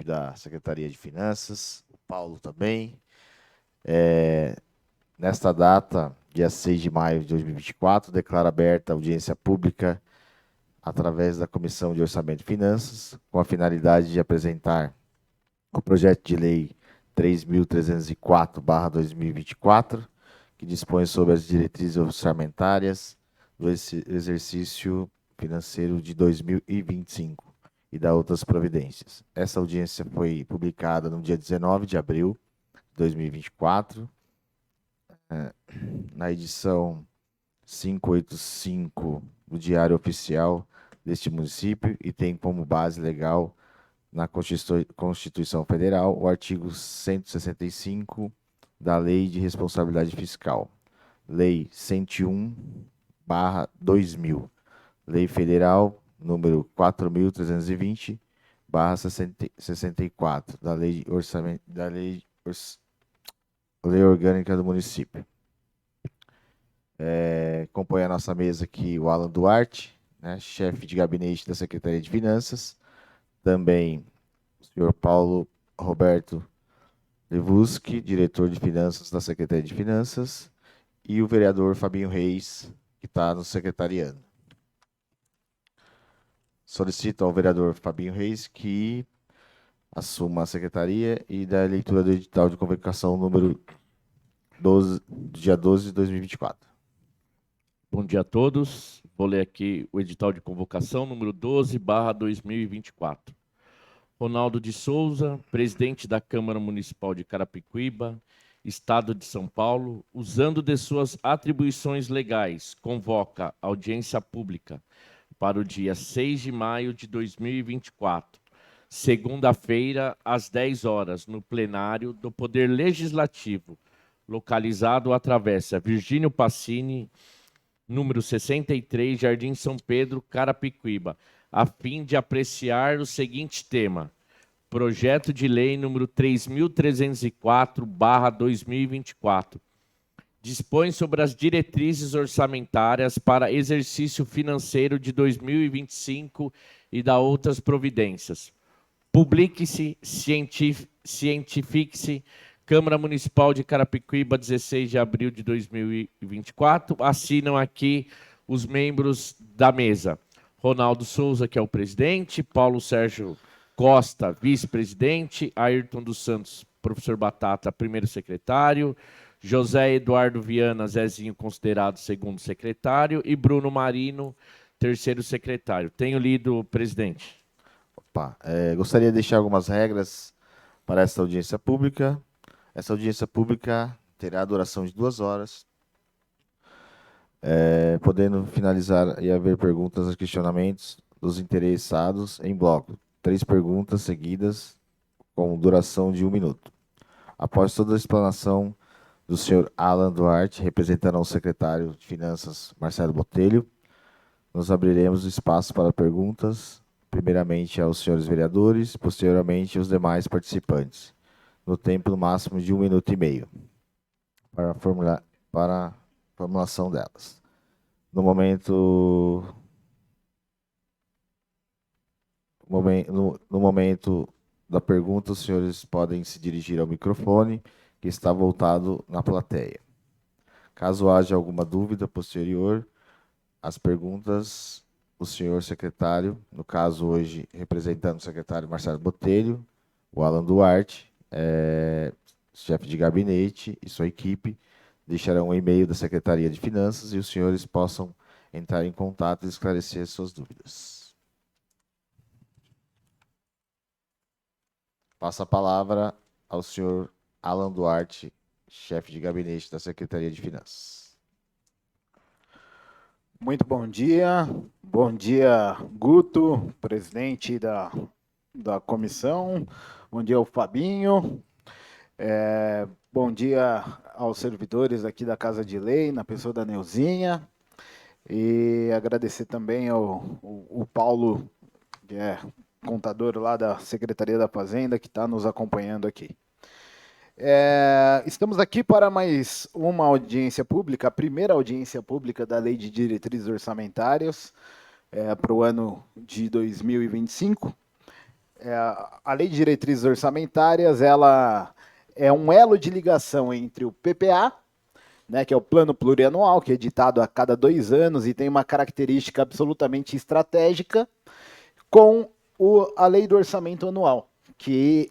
equipe da Secretaria de Finanças, o Paulo também. Nesta data, dia 6 de maio de 2024, declaro aberta a audiência pública através da Comissão de Orçamento e Finanças, com a finalidade de apresentar o projeto de lei 3.304/2024, que dispõe sobre as diretrizes orçamentárias do exercício financeiro de 2025 e da outras providências. Essa audiência foi publicada no dia 19 de abril de 2024, na edição 585 do Diário Oficial deste município e tem como base legal na Constituição Federal o artigo 165 da Lei de Responsabilidade Fiscal, Lei 101/2000, Lei Federal número 4.320/64, da Lei Orgânica do Município. Compõe a nossa mesa aqui o Alan Duarte, né, chefe de gabinete da Secretaria de Finanças, também o senhor Paulo Roberto Lewuski, diretor de Finanças da Secretaria de Finanças, e o vereador Fabinho Reis, que está no secretariado. Solicito ao vereador Fabinho Reis que assuma a secretaria e dê a leitura do edital de convocação número 12, do dia 12 de 2024. Bom dia a todos. Vou ler aqui o edital de convocação número 12/2024. Ronaldo de Souza, presidente da Câmara Municipal de Carapicuíba, Estado de São Paulo, usando de suas atribuições legais, convoca audiência pública para o dia 6 de maio de 2024, segunda-feira, às 10 horas, no plenário do Poder Legislativo, localizado à Travessa Virgínio Pacini, número 63, Jardim São Pedro, Carapicuíba, a fim de apreciar o seguinte tema: Projeto de Lei número 3.304/2024. Dispõe sobre as diretrizes orçamentárias para exercício financeiro de 2025 e da outras providências. Publique-se, cientifique-se, Câmara Municipal de Carapicuíba, 16 de abril de 2024. Assinam aqui os membros da mesa: Ronaldo Souza, que é o presidente, Paulo Sérgio Costa, vice-presidente, Ayrton dos Santos, professor Batata, primeiro secretário, José Eduardo Viana, Zezinho, considerado segundo secretário, e Bruno Marino, terceiro secretário. Tenho lido, presidente. Gostaria de deixar algumas regras para esta audiência pública. Essa audiência pública terá duração de 2 horas, podendo finalizar e haver perguntas e questionamentos dos interessados em bloco. 3 perguntas seguidas com duração de 1 minuto. Após toda a explanação do senhor Alan Duarte, representando o secretário de Finanças, Marcelo Botelho, nós abriremos o espaço para perguntas, primeiramente aos senhores vereadores, posteriormente aos demais participantes, no tempo no máximo de 1 minuto e meio, para a formulação delas. No momento da pergunta, os senhores podem se dirigir ao microfone, que está voltado na plateia. Caso haja alguma dúvida posterior às perguntas, o senhor secretário, no caso hoje representando o secretário Marcelo Botelho, o Alan Duarte, chefe de gabinete e sua equipe, deixarão um e-mail da Secretaria de Finanças e os senhores possam entrar em contato e esclarecer suas dúvidas. Passo a palavra ao senhor Alan Duarte, chefe de gabinete da Secretaria de Finanças. Muito bom dia, Guto, presidente da comissão, bom dia ao Fabinho, bom dia aos servidores aqui da Casa de Lei, na pessoa da Neuzinha, e agradecer também ao Paulo, que é contador lá da Secretaria da Fazenda, que está nos acompanhando aqui. Estamos aqui para mais uma audiência pública, a primeira audiência pública da Lei de Diretrizes Orçamentárias para o ano de 2025. A Lei de Diretrizes Orçamentárias, ela é um elo de ligação entre o PPA, né, que é o Plano Plurianual, que é editado a cada 2 anos e tem uma característica absolutamente estratégica, com a Lei do Orçamento Anual, que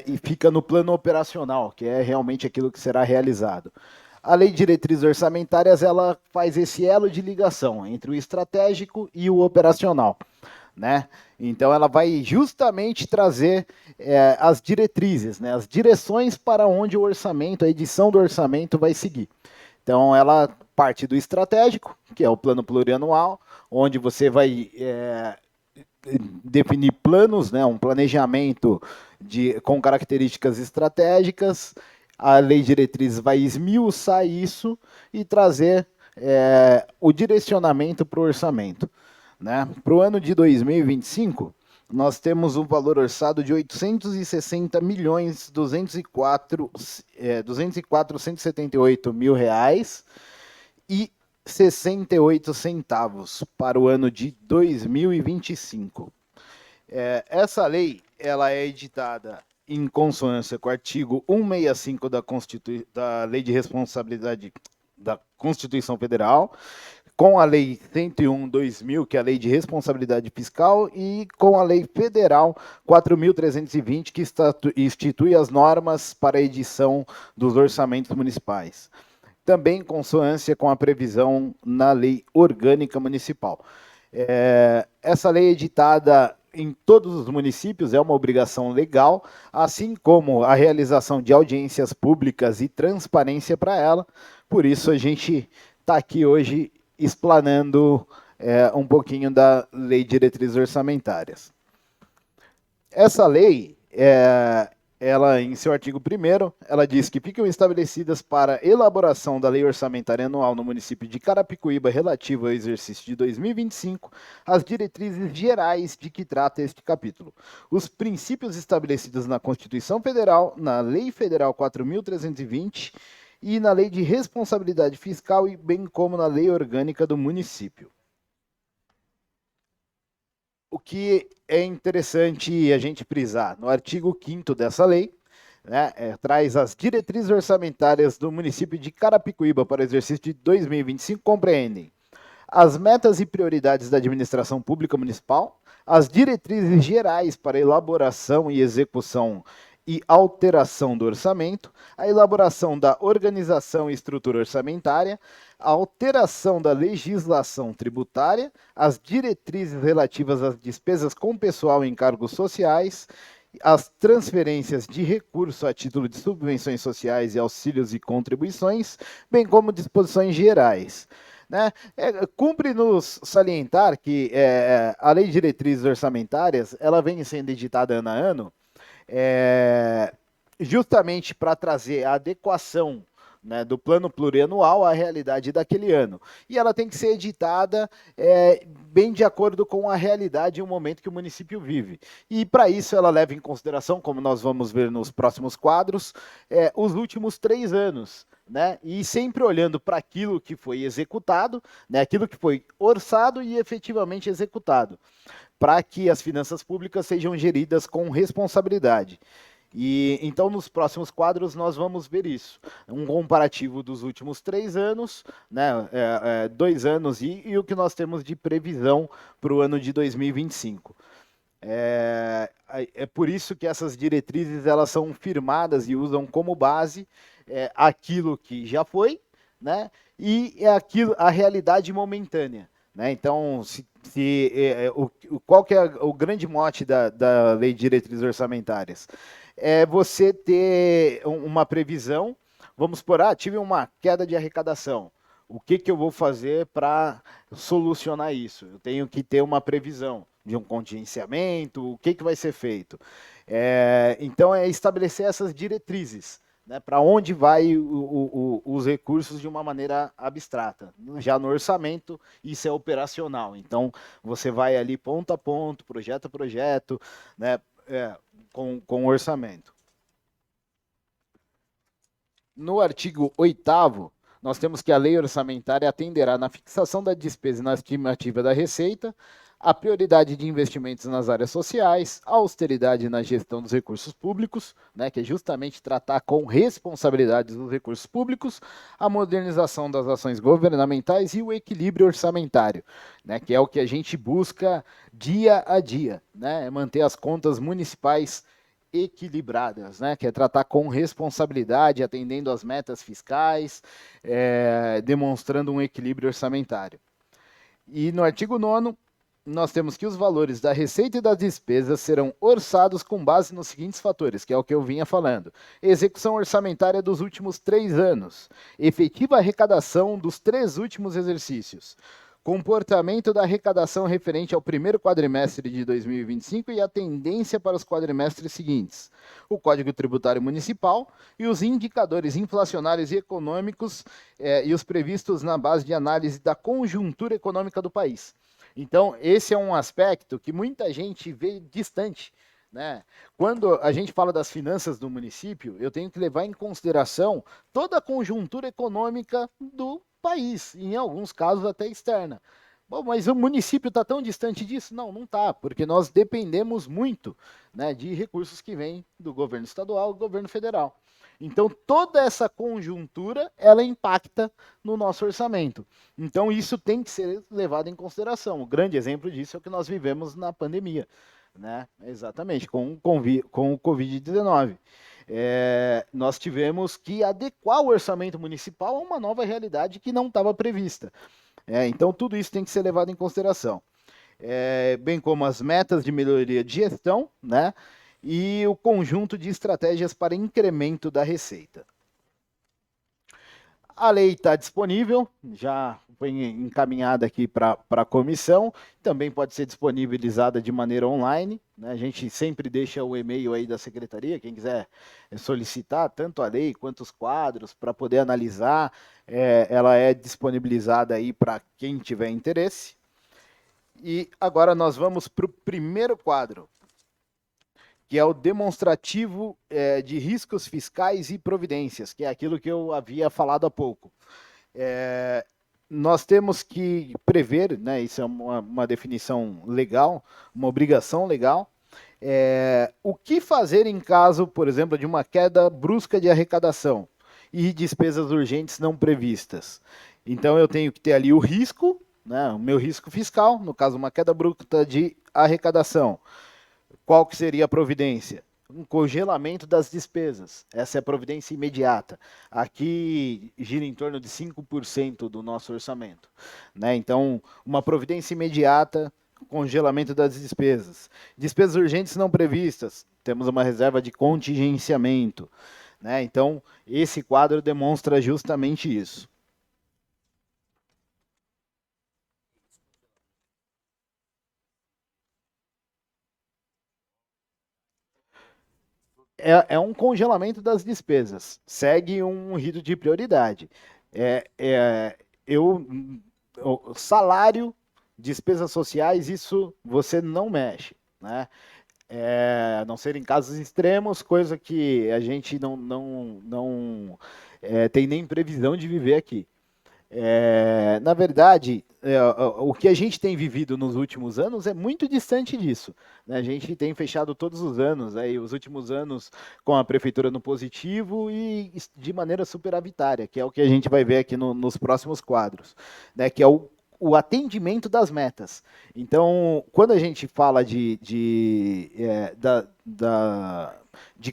e fica no plano operacional, que é realmente aquilo que será realizado. A Lei de Diretrizes Orçamentárias, ela faz esse elo de ligação entre o estratégico e o operacional, né? Então ela vai justamente trazer as diretrizes, né? As direções para onde o orçamento, a edição do orçamento vai seguir. Então ela parte do estratégico, que é o plano plurianual, onde você vai definir planos, né? Um planejamento com características estratégicas. A lei de diretrizes vai esmiuçar isso e trazer o direcionamento para o orçamento, né? Para o ano de 2025, nós temos um valor orçado de 860 milhões 204.178 mil reais e 68 centavos para o ano de 2025. Essa lei ela é editada em consonância com o artigo 165 da Lei de Responsabilidade da Constituição Federal, com a Lei 101/2000, que é a Lei de Responsabilidade Fiscal, e com a Lei Federal 4.320, que institui as normas para a edição dos orçamentos municipais. Também em consonância com a previsão na Lei Orgânica Municipal. Essa lei é editada em todos os municípios, é uma obrigação legal, assim como a realização de audiências públicas e transparência para ela. Por isso a gente está aqui hoje explanando um pouquinho da Lei de Diretrizes Orçamentárias. Essa lei, ela, em seu artigo 1º, ela diz que ficam estabelecidas para elaboração da Lei Orçamentária Anual no município de Carapicuíba relativo ao exercício de 2025, as diretrizes gerais de que trata este capítulo. Os princípios estabelecidos na Constituição Federal, na Lei Federal 4.320 e na Lei de Responsabilidade Fiscal, e bem como na Lei Orgânica do município. O que é interessante a gente frisar, no artigo 5º dessa lei, né, traz as diretrizes orçamentárias do município de Carapicuíba para o exercício de 2025, compreendem as metas e prioridades da administração pública municipal, as diretrizes gerais para elaboração e execução e alteração do orçamento, a elaboração da organização e estrutura orçamentária, a alteração da legislação tributária, as diretrizes relativas às despesas com pessoal e encargos sociais, as transferências de recurso a título de subvenções sociais e auxílios e contribuições, bem como disposições gerais. Né? Cumpre-nos salientar que a Lei de Diretrizes Orçamentárias ela vem sendo editada ano a ano, justamente para trazer a adequação, né, do plano plurianual à realidade daquele ano. E ela tem que ser editada bem de acordo com a realidade e o momento que o município vive. E para isso ela leva em consideração, como nós vamos ver nos próximos quadros, os últimos 3 anos. Né? E sempre olhando para aquilo que foi executado, né, aquilo que foi orçado e efetivamente executado, para que as finanças públicas sejam geridas com responsabilidade. E então, nos próximos quadros, nós vamos ver isso. Um comparativo dos últimos 3 anos, né, 2 anos e o que nós temos de previsão para o ano de 2025. É por isso que essas diretrizes elas são firmadas e usam como base aquilo que já foi, né, e a realidade momentânea. Né? Então, qual que é o grande mote da Lei de Diretrizes Orçamentárias? É você ter uma previsão, vamos supor, tive uma queda de arrecadação, o que eu vou fazer para solucionar isso? Eu tenho que ter uma previsão de um contingenciamento, o que vai ser feito? Então, estabelecer essas diretrizes, né, para onde vai os recursos de uma maneira abstrata. Já no orçamento, isso é operacional. Então, você vai ali ponto a ponto, projeto a projeto, né, com orçamento. No artigo 8º, nós temos que a lei orçamentária atenderá na fixação da despesa e na estimativa da receita, a prioridade de investimentos nas áreas sociais, a austeridade na gestão dos recursos públicos, né, que é justamente tratar com responsabilidade dos recursos públicos, a modernização das ações governamentais e o equilíbrio orçamentário, né, que é o que a gente busca dia a dia, né, manter as contas municipais equilibradas, né, que é tratar com responsabilidade, atendendo às metas fiscais, demonstrando um equilíbrio orçamentário. E no artigo 9º, nós temos que os valores da receita e das despesas serão orçados com base nos seguintes fatores, que é o que eu vinha falando. Execução orçamentária dos últimos 3 anos, efetiva arrecadação dos 3 últimos exercícios, comportamento da arrecadação referente ao primeiro quadrimestre de 2025 e a tendência para os quadrimestres seguintes, o Código Tributário Municipal e os indicadores inflacionários e econômicos e os previstos na base de análise da conjuntura econômica do país. Então, esse é um aspecto que muita gente vê distante, né? Quando a gente fala das finanças do município, eu tenho que levar em consideração toda a conjuntura econômica do país, em alguns casos até externa. Bom, mas o município está tão distante disso? Não, não está, porque nós dependemos muito, né, de recursos que vêm do governo estadual e do governo federal. Então, toda essa conjuntura, ela impacta no nosso orçamento. Então, isso tem que ser levado em consideração. O grande exemplo disso é o que nós vivemos na pandemia, né? Exatamente, com o Covid-19. Nós tivemos que adequar o orçamento municipal a uma nova realidade que não estava prevista. Então, tudo isso tem que ser levado em consideração. Bem como as metas de melhoria de gestão, né? E o conjunto de estratégias para incremento da receita. A lei está disponível, já foi encaminhada aqui para a comissão, também pode ser disponibilizada de maneira online, né? A gente sempre deixa o e-mail aí da secretaria, quem quiser solicitar tanto a lei quanto os quadros para poder analisar, ela é disponibilizada aí para quem tiver interesse. E agora nós vamos para o primeiro quadro, que é o demonstrativo de riscos fiscais e providências, que é aquilo que eu havia falado há pouco. Nós temos que prever, né, isso é uma definição legal, uma obrigação legal, o que fazer em caso, por exemplo, de uma queda brusca de arrecadação e despesas urgentes não previstas. Então, eu tenho que ter ali o risco, né, o meu risco fiscal, no caso, uma queda brusca de arrecadação. Qual que seria a providência? Um congelamento das despesas. Essa é a providência imediata. Aqui gira em torno de 5% do nosso orçamento, né? Então, uma providência imediata, congelamento das despesas. Despesas urgentes não previstas, temos uma reserva de contingenciamento, né? Então, esse quadro demonstra justamente isso. Um congelamento das despesas, segue um rito de prioridade. O salário, despesas sociais, isso você não mexe, né? A não ser em casos extremos, coisa que a gente não tem nem previsão de viver aqui. Na verdade, o que a gente tem vivido nos últimos anos é muito distante disso, né? A gente tem fechado todos os anos, os últimos anos com a prefeitura no positivo e de maneira superavitária, que é o que a gente vai ver aqui nos próximos quadros, né? Que é o atendimento das metas. Então, quando a gente fala de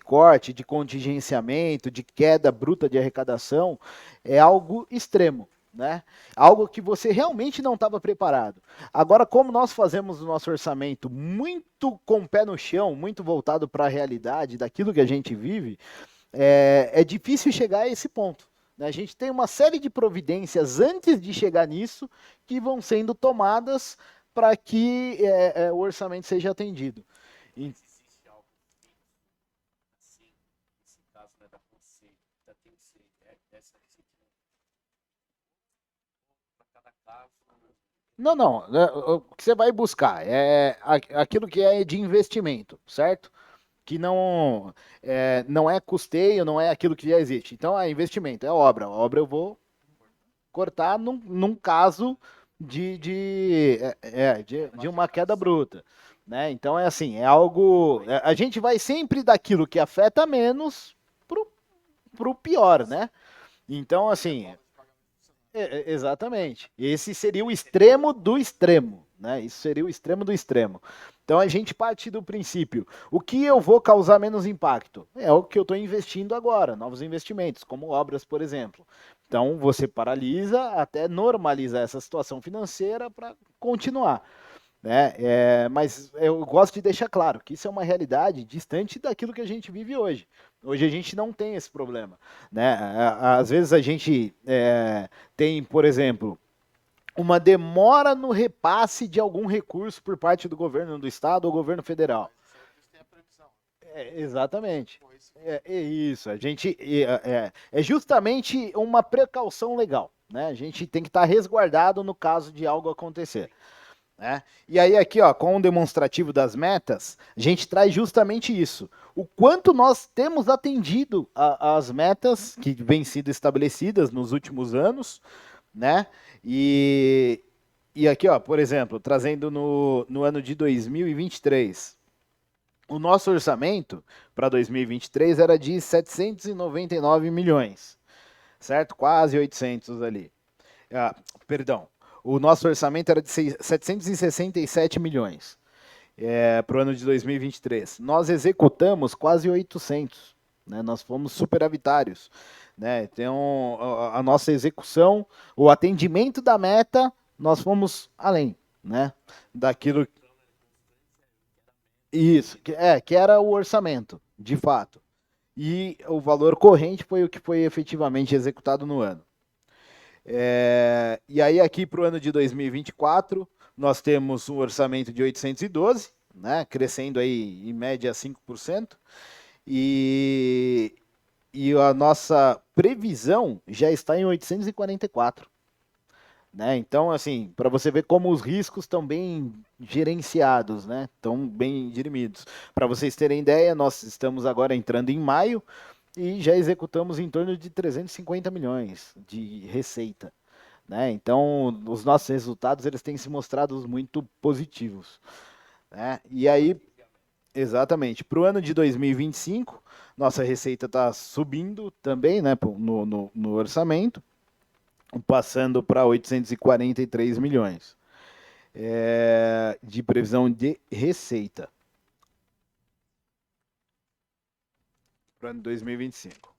corte, de contingenciamento, de queda bruta de arrecadação, é algo extremo, né? Algo que você realmente não estava preparado. Agora, como nós fazemos o nosso orçamento muito com o pé no chão, muito voltado para a realidade daquilo que a gente vive, é difícil chegar a esse ponto. A gente tem uma série de providências antes de chegar nisso que vão sendo tomadas para que o orçamento seja atendido. Existe algo fixo, assim, nesse caso, né, da conceita, tem que ser essa receita para cada caso. Não, o que você vai buscar é aquilo que é de investimento, certo? Que não é custeio, não é aquilo que já existe. Então, é investimento, é obra. A obra eu vou cortar num caso de uma queda bruta. Né? Então é assim, é algo. A gente vai sempre daquilo que afeta menos pro pior, né? Então, assim, exatamente. Esse seria o extremo do extremo, né? Isso seria o extremo do extremo. Então a gente parte do princípio: o que eu vou causar menos impacto? É o que eu estou investindo agora, novos investimentos, como obras, por exemplo. Então você paralisa até normalizar essa situação financeira para continuar. Né? Mas eu gosto de deixar claro que isso é uma realidade distante daquilo que a gente vive hoje. Hoje a gente não tem esse problema. Né? Às vezes a gente tem, por exemplo, uma demora no repasse de algum recurso por parte do governo do estado ou governo federal. Exatamente. É isso. A gente é justamente uma precaução legal. Né? A gente tem que estar resguardado no caso de algo acontecer. Né? E aí aqui, ó, com o demonstrativo das metas, a gente traz justamente isso. O quanto nós temos atendido às metas que vêm sido estabelecidas nos últimos anos, né? E aqui, ó, por exemplo, trazendo no ano de 2023, o nosso orçamento para 2023 era de 799 milhões, certo? Quase 800 ali. Perdão, o nosso orçamento era de 767 milhões para o ano de 2023. Nós executamos quase 800, né? Nós fomos superavitários. Né? Então, a nossa execução, o atendimento da meta, nós fomos além, né? Daquilo. Isso, que era o orçamento, de fato. E o valor corrente foi o que foi efetivamente executado no ano. E aí, aqui para o ano de 2024, nós temos um orçamento de 812, né, crescendo aí em média 5%, e a nossa previsão já está em 844. Né? Então, assim, para você ver como os riscos estão bem gerenciados, né? Estão bem dirimidos. Para vocês terem ideia, nós estamos agora entrando em maio e já executamos em torno de 350 milhões de receita. Né? Então, os nossos resultados eles têm se mostrado muito positivos. Né? E aí, exatamente, para o ano de 2025, nossa receita está subindo também, né, no orçamento, passando para 843 milhões de previsão de receita para o ano de 2025.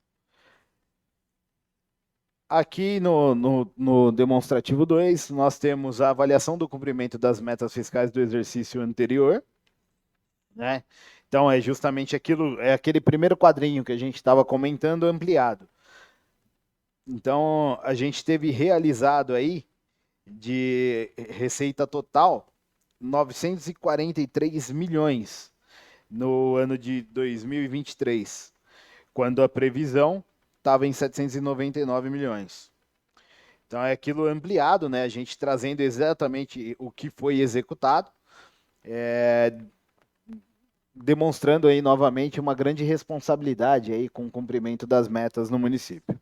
Aqui no demonstrativo 2, nós temos a avaliação do cumprimento das metas fiscais do exercício anterior. Né? Então, é justamente aquele primeiro quadrinho que a gente estava comentando ampliado. Então, a gente teve realizado aí, de receita total, 943 milhões no ano de 2023, quando a previsão estava em 799 milhões. Então é aquilo ampliado, né? A gente trazendo exatamente o que foi executado, demonstrando aí novamente uma grande responsabilidade aí com o cumprimento das metas no município.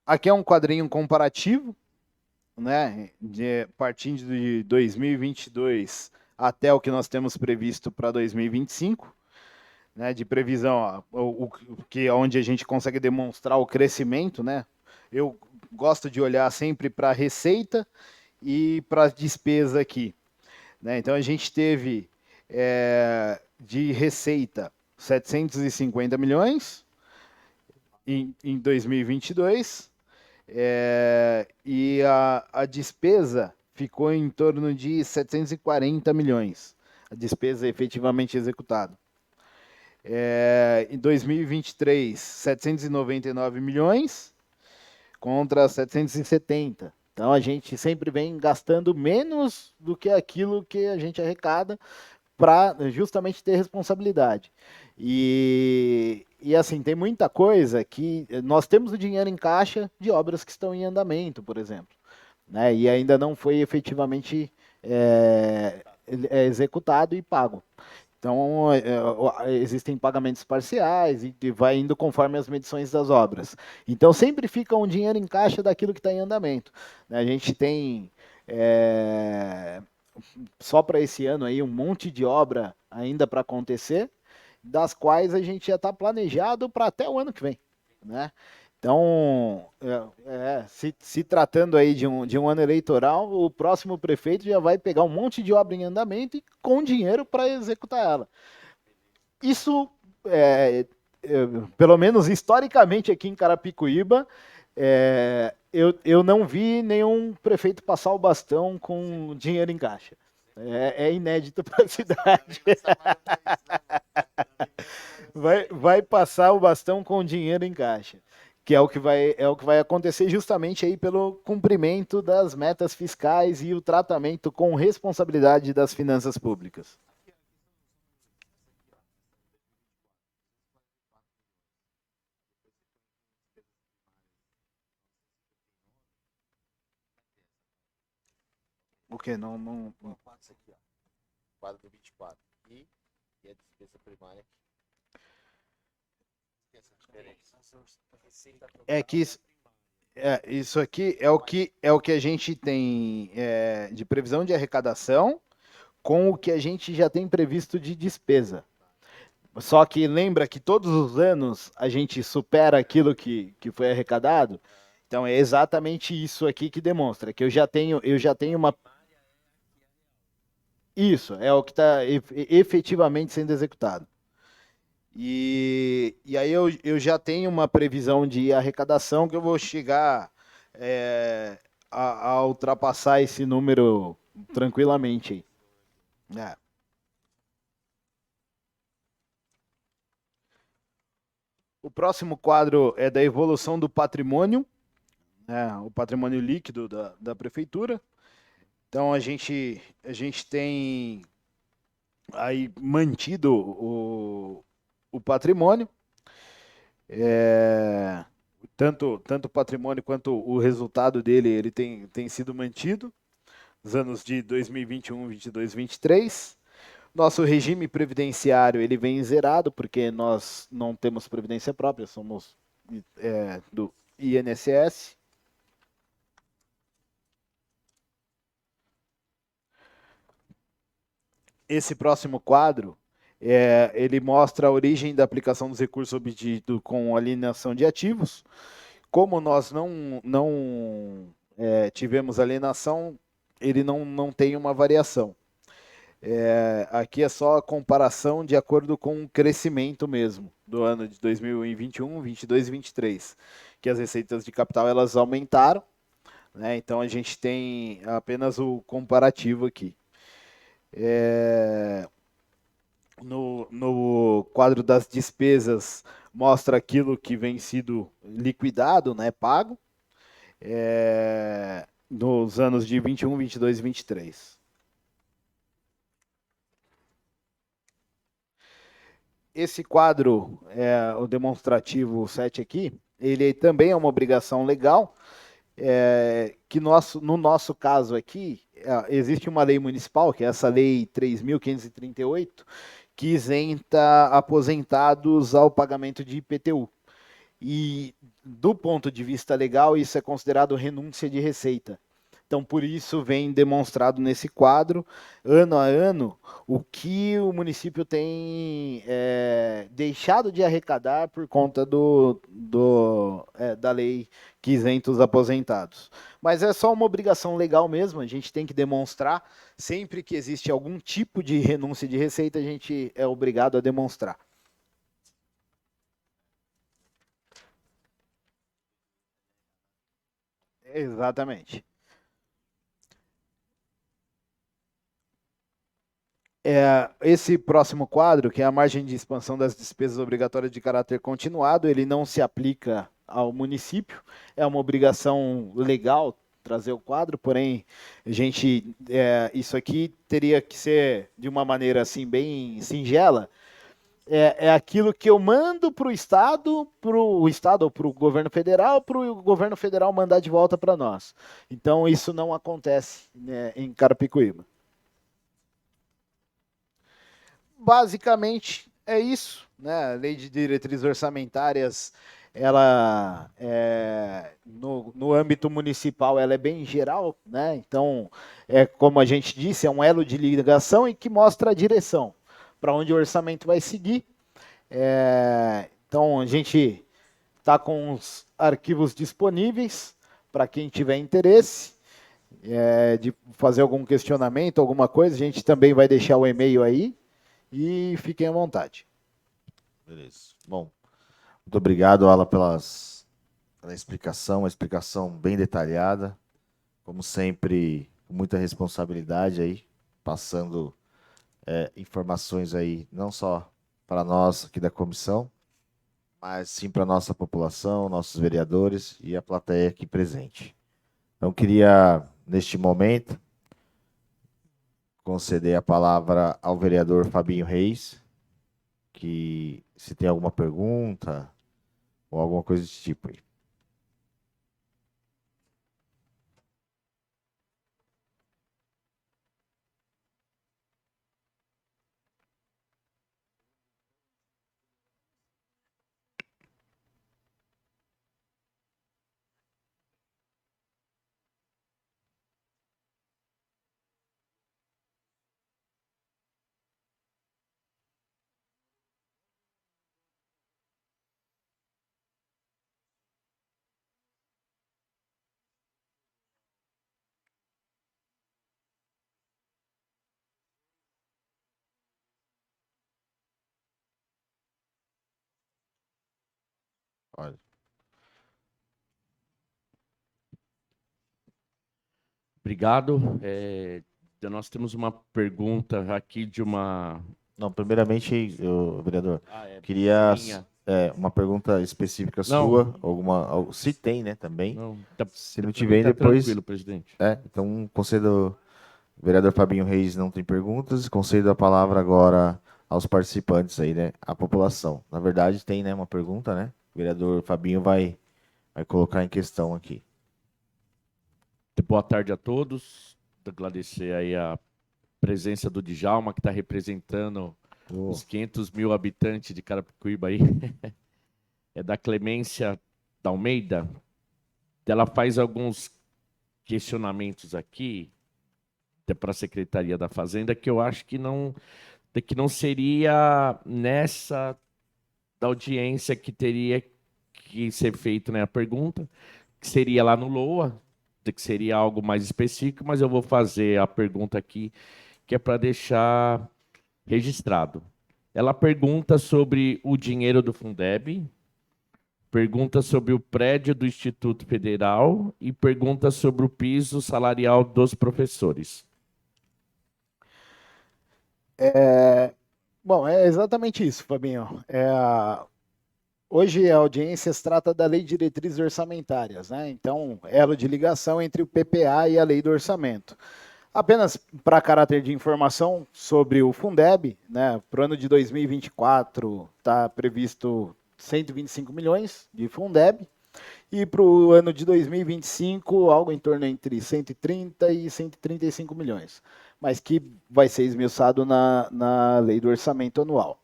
Aqui é um quadrinho comparativo, né? Partindo de 2022 até o que nós temos previsto para 2025. Né, de previsão, onde a gente consegue demonstrar o crescimento, né? Eu gosto de olhar sempre para a receita e para a despesa aqui. Né? Então a gente teve de receita 750 milhões em 2022 e a despesa ficou em torno de 740 milhões, a despesa efetivamente executada. Em 2023, 799 milhões contra 770. Então a gente sempre vem gastando menos do que aquilo que a gente arrecada para justamente ter responsabilidade. E assim, tem muita coisa que nós temos o dinheiro em caixa de obras que estão em andamento, por exemplo. Né? E ainda não foi efetivamente executado e pago. Então, existem pagamentos parciais e vai indo conforme as medições das obras. Então, sempre fica um dinheiro em caixa daquilo que está em andamento. A gente tem, só para esse ano, aí, um monte de obra ainda para acontecer, das quais a gente já está planejado para até o ano que vem, né? Então, se tratando aí de um ano eleitoral, o próximo prefeito já vai pegar um monte de obra em andamento e com dinheiro para executar ela. Isso, pelo menos historicamente aqui em Carapicuíba, eu não vi nenhum prefeito passar o bastão com dinheiro em caixa. É inédito para a cidade. Vai passar o bastão com dinheiro em caixa, que é o que vai acontecer justamente aí pelo cumprimento das metas fiscais e o tratamento com responsabilidade das finanças públicas. O que? Não. Isso aqui, ó. Quadro do 24. E a despesa primária aqui. É que isso aqui é o que a gente tem de previsão de arrecadação com o que a gente já tem previsto de despesa. Só que lembra que todos os anos a gente supera aquilo que foi arrecadado. Então é exatamente isso aqui que demonstra que eu já tenho uma. Isso é o que está efetivamente sendo executado. E aí eu já tenho uma previsão de arrecadação que eu vou chegar a ultrapassar esse número tranquilamente. É. O próximo quadro é da evolução do patrimônio, né, o patrimônio líquido da prefeitura. Então a gente tem aí mantido o patrimônio, tanto o patrimônio quanto o resultado dele, ele tem sido mantido nos anos de 2021, 22, 23. Nosso regime previdenciário ele vem zerado, porque nós não temos previdência própria, somos do INSS. Esse próximo quadro, ele mostra a origem da aplicação dos recursos obtidos com alienação de ativos. Como nós não tivemos alienação, ele não tem uma variação. Aqui é só a comparação de acordo com o crescimento mesmo do ano de 2021, 22 e 23, que as receitas de capital elas aumentaram, né? Então a gente tem apenas o comparativo aqui. No quadro das despesas mostra aquilo que vem sido liquidado, né, pago, nos anos de 21, 22 e 23. Esse quadro, o demonstrativo 7 aqui, ele também é uma obrigação legal, que no nosso caso aqui, existe uma lei municipal, que é essa lei 3.538, que isenta aposentados ao pagamento de IPTU. E, do ponto de vista legal, isso é considerado renúncia de receita. Então, por isso, vem demonstrado nesse quadro, ano a ano, o que o município tem deixado de arrecadar por conta da lei que isenta os aposentados. Mas é só uma obrigação legal mesmo, a gente tem que demonstrar. Sempre que existe algum tipo de renúncia de receita, a gente é obrigado a demonstrar. Exatamente. Esse próximo quadro, que é a margem de expansão das despesas obrigatórias de caráter continuado, ele não se aplica ao município, é uma obrigação legal trazer o quadro, porém, isso aqui teria que ser de uma maneira assim bem singela. É aquilo que eu mando para o Estado ou para o governo federal, para o governo federal mandar de volta para nós. Então, isso não acontece, né, em Carapicuíba. basicamente é isso, né? A lei de diretrizes orçamentárias, ela no âmbito municipal ela é bem geral, né? Então, como a gente disse, é um elo de ligação e que mostra a direção para onde o orçamento vai seguir. Então, a gente está com os arquivos disponíveis para quem tiver interesse de fazer algum questionamento, alguma coisa. A gente também vai deixar o e-mail aí e fiquem à vontade. Beleza. Bom, muito obrigado, Ala, pela explicação, uma explicação bem detalhada, como sempre, com muita responsabilidade aí, passando informações aí, não só para nós aqui da comissão, mas sim para a nossa população, nossos vereadores e a plateia aqui presente. Então, queria, neste momento, conceder a palavra ao vereador Fabinho Reis, que se tem alguma pergunta ou alguma coisa desse tipo aí. Olha. Obrigado. Nós temos uma pergunta aqui de uma... Não, primeiramente, vereador, queria minha. uma pergunta específica Não. sua, se tem, né, também. Não, Se não pra tiver, mim tá depois... tranquilo, presidente. Então, concedo... O vereador Fabinho Reis não tem perguntas, concedo a palavra agora aos participantes aí, né, à população. Na verdade, tem, né, uma pergunta, né? O vereador Fabinho vai colocar em questão aqui. Boa tarde a todos. Agradecer aí a presença do Djalma, que está representando os 500 mil habitantes de Carapicuíba aí. É da Clemência da Almeida. Ela faz alguns questionamentos aqui para a Secretaria da Fazenda que eu acho que não seria nessa da audiência que teria que ser feito, né, a pergunta, que seria lá no LOA, que seria algo mais específico, mas eu vou fazer a pergunta aqui, que é para deixar registrado. Ela pergunta sobre o dinheiro do Fundeb, pergunta sobre o prédio do Instituto Federal e pergunta sobre o piso salarial dos professores. Bom, é exatamente isso, Fabinho. Hoje a audiência se trata da Lei de Diretrizes Orçamentárias, né? Então, elo de ligação entre o PPA e a Lei do Orçamento. Apenas para caráter de informação sobre o Fundeb, né? Para o ano de 2024 está previsto 125 milhões de Fundeb e para o ano de 2025 algo em torno entre 130 e 135 milhões, mas que vai ser esmiuçado na Lei do Orçamento Anual.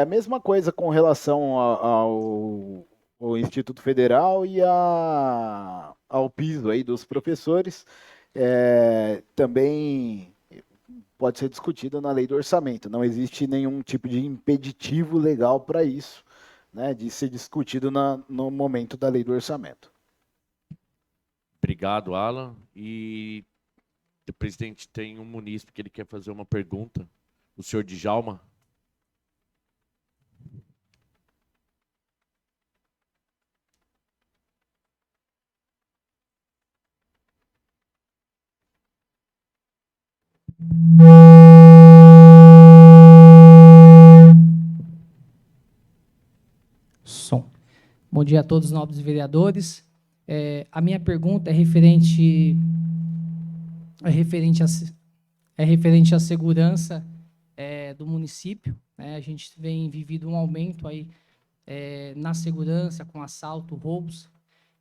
A mesma coisa com relação ao Instituto Federal e ao piso aí dos professores, também pode ser discutido na Lei do Orçamento. Não existe nenhum tipo de impeditivo legal para isso, né, de ser discutido no momento da Lei do Orçamento. Obrigado, Alan. E o presidente tem um munícipe que ele quer fazer uma pergunta. O senhor Djalma. Som. Bom dia a todos os nobres vereadores. A minha pergunta é referente à segurança do município, né? A gente vem vivido um aumento aí na segurança, com assalto, roubos.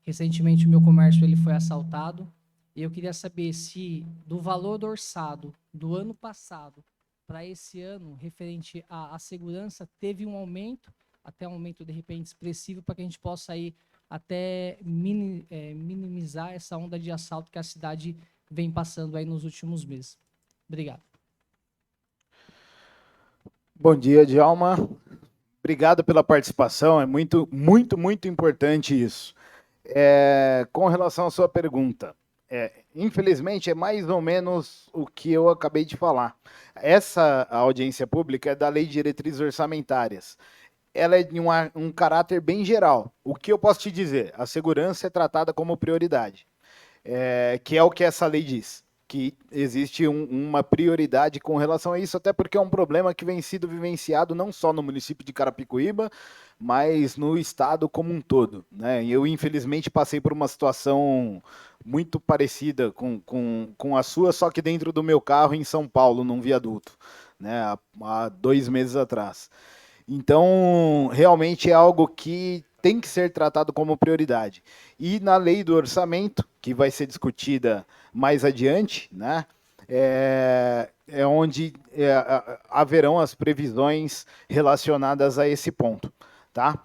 Recentemente o meu comércio ele foi assaltado e eu queria saber se do valor do orçado do ano passado para esse ano, referente à segurança, teve um aumento, até um aumento de repente expressivo, para que a gente possa aí até minimizar essa onda de assalto que a cidade vem passando aí nos últimos meses. Obrigado. Bom dia, Djalma. Obrigado pela participação, é muito, muito, muito importante isso. Com relação à sua pergunta, infelizmente é mais ou menos o que eu acabei de falar. Essa audiência pública é da Lei de Diretrizes Orçamentárias. Ela é de um caráter bem geral. O que eu posso te dizer? A segurança é tratada como prioridade, que é o que essa lei diz, que existe uma prioridade com relação a isso, até porque é um problema que vem sido vivenciado não só no município de Carapicuíba, mas no estado como um todo, né? Eu, infelizmente, passei por uma situação muito parecida com a sua, só que dentro do meu carro em São Paulo, num viaduto, né? Há 2 meses atrás. Então, realmente é algo que tem que ser tratado como prioridade. E na lei do orçamento, que vai ser discutida mais adiante, né, onde haverão as previsões relacionadas a esse ponto. Tá?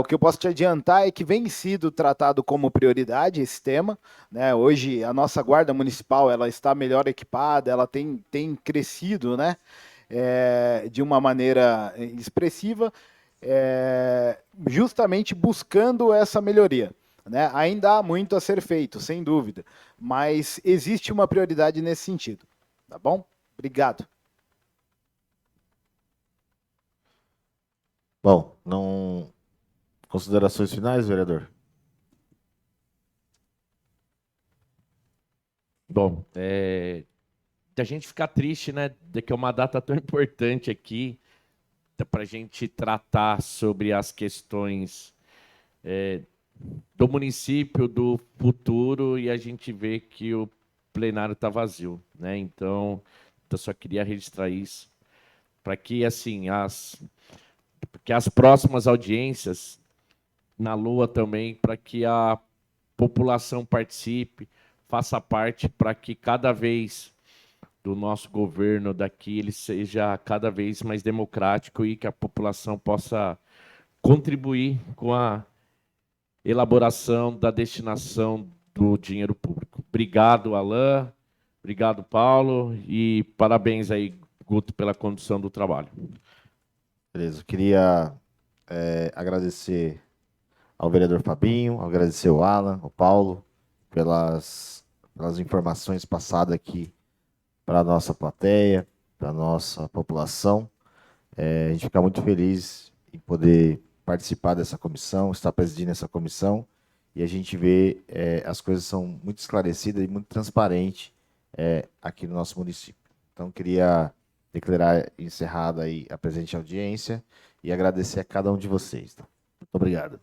O que eu posso te adiantar é que vem sido tratado como prioridade esse tema, né? Hoje a nossa guarda municipal ela está melhor equipada, ela tem crescido, né? De uma maneira expressiva, justamente buscando essa melhoria. Né? Ainda há muito a ser feito, sem dúvida, mas existe uma prioridade nesse sentido. Tá bom? Obrigado. Bom, não... Considerações finais, vereador? Bom, a gente ficar triste, né, de que é uma data tão importante aqui para a gente tratar sobre as questões do município, do futuro, e a gente vê que o plenário está vazio, né? Então, eu só queria registrar isso para que assim as próximas audiências na Lua também, para que a população participe, faça parte, para que cada vez do nosso governo daqui ele seja cada vez mais democrático e que a população possa contribuir com a elaboração da destinação do dinheiro público. Obrigado, Alain. Obrigado, Paulo. E parabéns aí, Guto, pela condução do trabalho. Beleza, eu queria agradecer ao vereador Fabinho, agradecer ao Alan, ao Paulo, pelas informações passadas aqui para a nossa plateia, para a nossa população. A gente fica muito feliz em poder participar dessa comissão, estar presidindo essa comissão, e a gente vê as coisas são muito esclarecidas e muito transparentes aqui no nosso município. Então, queria declarar encerrada aí a presente audiência e agradecer a cada um de vocês. Tá? Muito obrigado.